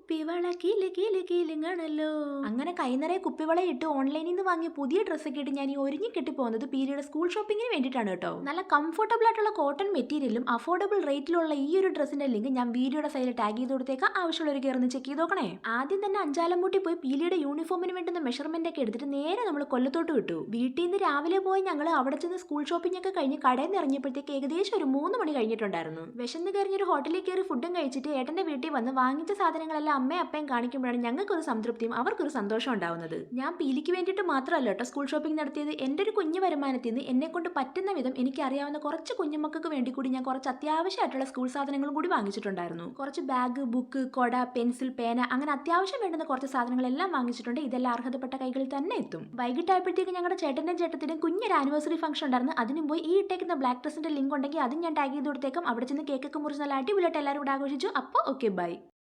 കുപ്പിവള കീല് കീല് കീലിങ്ങാണല്ലോ. അങ്ങനെ കൈനിറയെ കുപ്പിവള ഇട്ട് ഓൺലൈനിൽ നിന്ന് വാങ്ങിയ പുതിയ ഡ്രസ്സൊക്കെ ഇട്ട് ഞാൻ ഈ ഒരുങ്ങി കെട്ടി പോകുന്നത് പീരിയുടെ സ്കൂൾ ഷോപ്പിങ്ങിന് വേണ്ടിയിട്ടാണ് കേട്ടോ. നല്ല കംഫർട്ടബിൾ ആയിട്ടുള്ള കോട്ടൺ മെറ്റീരിയലും അഫോർഡബിൾ റേറ്റിലുള്ള ഈ ഒരു ഡ്രസ്സിന്റെ ലിങ്ക് ഞാൻ വീഡിയോയുടെ സൈഡിൽ ടാഗ് ചെയ്ത് കൊടുത്തേക്കാം. ആവശ്യമുള്ളവർ കയറുന്ന ചെക്ക് ചെയ്ത് നോക്കണേ. ആദ്യം തന്നെ അഞ്ചാലമ്മൂട്ടി പോയി പീലിയുടെ യൂണിഫോമിന് വേണ്ടുന്ന മെഷർമെന്റ് ഒക്കെ എടുത്തിട്ട് നേരെ നമ്മൾ കൊല്ലത്തോട്ട് വിട്ടു. വീട്ടിൽ നിന്ന് രാവിലെ പോയി ഞങ്ങൾ അവിടെ ചെന്ന് സ്കൂൾ ഷോപ്പിംഗ് ഒക്കെ കഴിഞ്ഞ് കടയിൽ നിന്ന് ഇറങ്ങിയപ്പോഴത്തേക്ക് ഏകദേശം ഒരു 3 മണി കഴിഞ്ഞിട്ടുണ്ടായിരുന്നു. വിശന്ന് കയറിയൊരു ഹോട്ടലിൽ കയറി ഫുഡും കഴിച്ചിട്ട് ഏട്ടന്റെ വീട്ടിൽ വന്ന് വാങ്ങിച്ച സാധനങ്ങളെല്ലാം അമ്മയും അപ്പയും കാണിക്കുമ്പോഴാണ് ഞങ്ങൾക്കൊരു സംതൃപ്തിയും അവർക്കൊരു സന്തോഷം ഉണ്ടാവുന്നത്. ഞാൻ പീലിക്ക് വേണ്ടിയിട്ട് മാത്രമല്ല കേട്ടോ സ്കൂൾ ഷോപ്പിംഗ് നടത്തിയത്. എൻ്റെ ഒരു കുഞ്ഞു വരുമാനത്തിൽ നിന്ന് എന്നെ കൊണ്ട് പറ്റുന്ന വിധം എനിക്ക് അറിയാവുന്ന കുറച്ച് കുഞ്ഞുമക്കൾക്ക് വേണ്ടി കൂടി ഞാൻ കുറച്ച് അത്യാവശ്യമായിട്ടുള്ള സ്കൂൾ സാധനങ്ങളും കൂടി വാങ്ങിച്ചിട്ടുണ്ടായിരുന്നു. കുറച്ച് ബാഗ്, ബുക്ക്, കൊട, പെൻസിൽ, പേന, അങ്ങനെ അത്യാവശ്യം വേണ്ടുന്ന കുറച്ച് സാധനങ്ങളെല്ലാം വാങ്ങിച്ചിട്ടുണ്ട്. ഇതെല്ലാം അർഹതപ്പെട്ട കൈകളിൽ തന്നെ എത്തും. വൈകിട്ടായപ്പോഴത്തേക്ക് ഞങ്ങളുടെ ചേട്ടൻ്റെയും ചേട്ടത്തിനും കുഞ്ഞൊരു ആനിവേഴ്സറി ഫംഗ്ഷൻ ഉണ്ടായിരുന്നു. അതിനും പോയി ഈ ഇട്ടേക്കുന്ന ബ്ലാക്ക് ഡ്രസ്സിന്റെ ലിങ്ക് ഉണ്ടെങ്കിൽ അതും ഞാൻ ടാഗ് ചെയ്ത് കൊടുത്തേക്കാം. അവിടെ ചെന്ന് കേക്കൊക്കെ മുറിച്ച് നല്ല അടിപൊളിയായിട്ട് എല്ലാവരും കൂടെ ആഘോഷിച്ചു. അപ്പോൾ ഓക്കെ, ബൈ.